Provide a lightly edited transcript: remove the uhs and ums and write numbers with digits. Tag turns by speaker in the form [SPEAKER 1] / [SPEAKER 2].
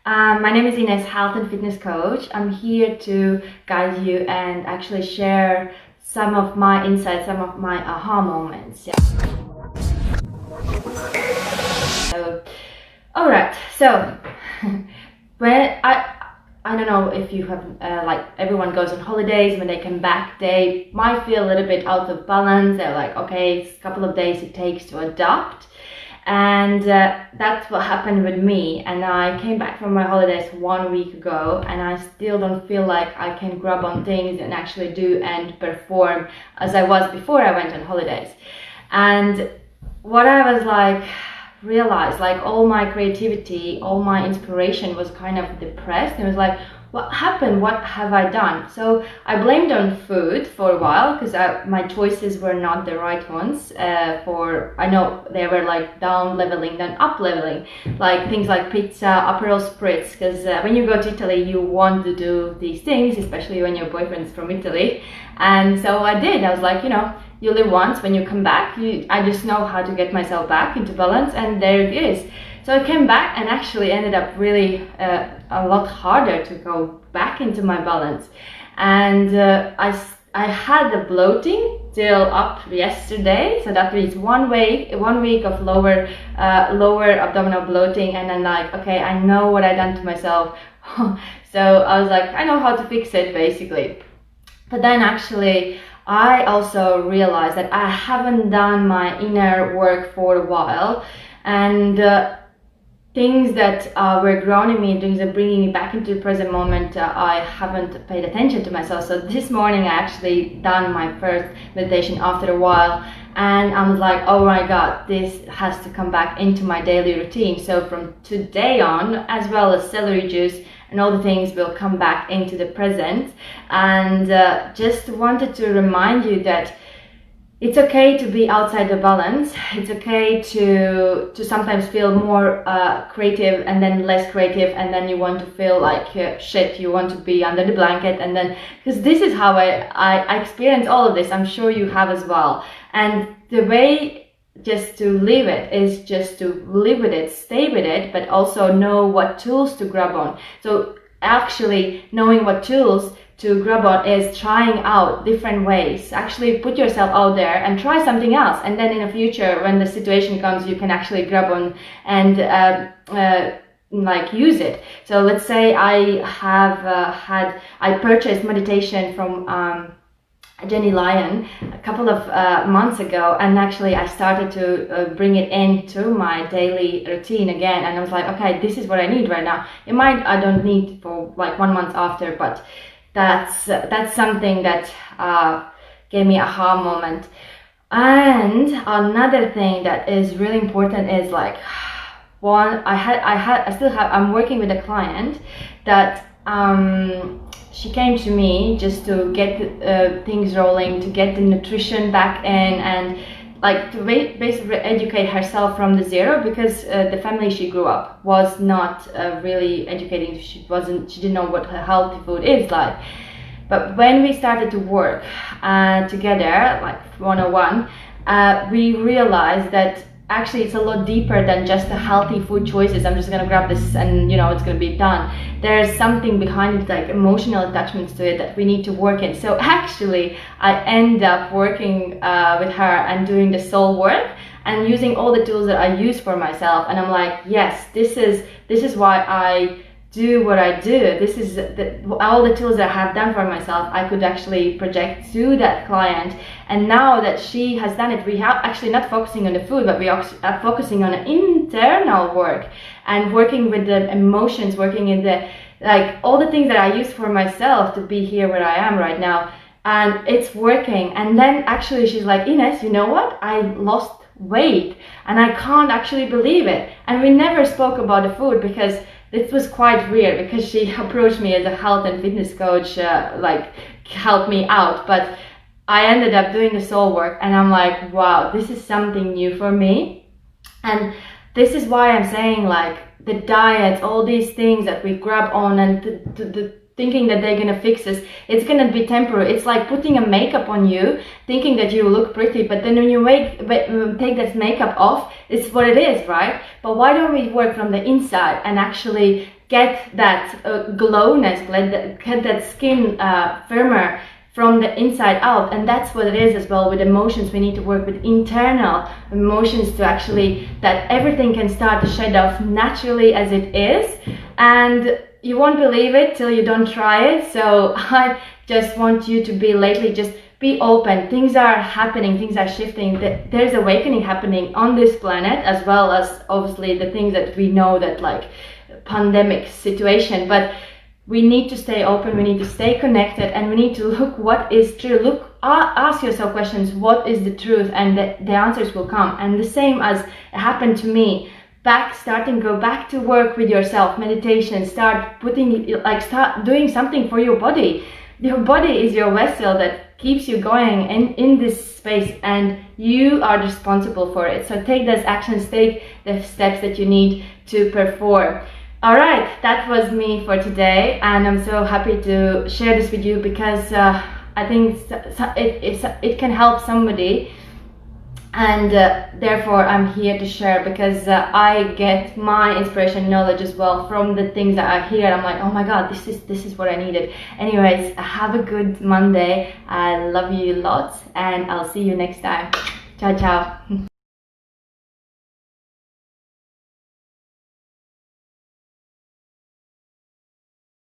[SPEAKER 1] My name is Ines, health and fitness coach. I'm here to guide you and actually share some of my insights, some of my aha moments. Yeah. So, all right. So, when I don't know if you have like everyone goes on holidays. When they come back, they might feel a little bit out of balance. They're like, okay, it's a couple of days it takes to adapt. And that's what happened with me. And I came back from my holidays 1 week ago, and I still don't feel like I can grab on things and actually do and perform as I was before I went on holidays. And what I was like, realized like all my creativity, all my inspiration was kind of depressed. It was like, what happened? What have I done? So I blamed on food for a while because my choices were not the right ones. I know they were like down leveling, then up leveling, like things like pizza, Aperol spritz. Because when you go to Italy, you want to do these things, especially when your boyfriend's from Italy. And so I did. I was like, you live once. When you come back, I just know how to get myself back into balance, and there it is. So I came back and actually ended up really a lot harder to go back into my balance. And I had the bloating till up yesterday. So that means 1 week of lower abdominal bloating, and then like, okay, I know what I done to myself. So I was like, I know how to fix it basically. But then actually I also realized that I haven't done my inner work for a while, and things that were grounding me, things that bringing me back into the present moment, I haven't paid attention to myself. So this morning I actually done my first meditation after a while, and I was like, oh my god, this has to come back into my daily routine. So from today on, as well as celery juice and all the things will come back into the present. And just wanted to remind you that it's okay to be outside the balance. It's okay to sometimes feel more creative and then less creative, and then you want to feel like shit, you want to be under the blanket. And then, because this is how I experience all of this, I'm sure you have as well. And the way just to live it is just to live with it, stay with it, but also know what tools to grab on. So actually knowing what tools to grab on is trying out different ways. Actually put yourself out there and try something else, and then in the future when the situation comes, you can actually grab on and like use it. So let's say I purchased meditation from Jenny Lyon a couple of months ago, and actually I started to bring it into my daily routine again, and I was like, okay, this is what I need right now. I don't need for like 1 month after, but that's something that gave me a aha moment. And another thing that is really important is like, I'm working with a client that she came to me just to get things rolling, to get the nutrition back in, and like to basically educate herself from the zero, because the family she grew up was not really educating. She didn't know what healthy food is like. But when we started to work together, like 101, we realized that actually it's a lot deeper than just the healthy food choices. I'm just gonna grab this and it's gonna be done. There's something behind it, like emotional attachments to it, that we need to work in. So actually I end up working with her and doing the soul work and using all the tools that I use for myself. And I'm like, yes, this is why I do what I do. This is all the tools that I have done for myself, I could actually project to that client. And now that she has done it, we have actually not focusing on the food, but we are focusing on internal work and working with the emotions, working in the like all the things that I use for myself to be here where I am right now. And it's working. And then actually she's like, Ines, you know what? I lost weight and I can't actually believe it. And we never spoke about the food because it was quite weird, because she approached me as a health and fitness coach, like help me out. But I ended up doing the soul work, and I'm like, wow, this is something new for me. And this is why I'm saying like the diet, all these things that we grab on, and thinking that they're gonna fix this. It's gonna be temporary. It's like putting a makeup on you, thinking that you look pretty, but then when you take that makeup off, it's what it is, right? But why don't we work from the inside and actually get that glowness, get that skin firmer from the inside out? And that's what it is as well with emotions. We need to work with internal emotions to actually, that everything can start to shed off naturally as it is. And you won't believe it till you don't try it. So I just want you to be lately, just be open. Things are happening, things are shifting. There's awakening happening on this planet, as well as obviously the things that we know, that like pandemic situation. But we need to stay open, we need to stay connected, and we need to look what is true. Ask yourself questions, what is the truth? And the answers will come. And the same as happened to me, go back to work with yourself, meditation, start doing something for your body. Your body is your vessel that keeps you going in this space, and you are responsible for it. So take those actions, take the steps that you need to perform. All right, that was me for today, and I'm so happy to share this with you because I think it can help somebody. And therefore I'm here to share, because I get my inspiration, knowledge as well from the things that I hear. I'm like, oh my god, this is what I needed. Anyways, have a good Monday. I love you lots, and I'll see you next time. Ciao ciao.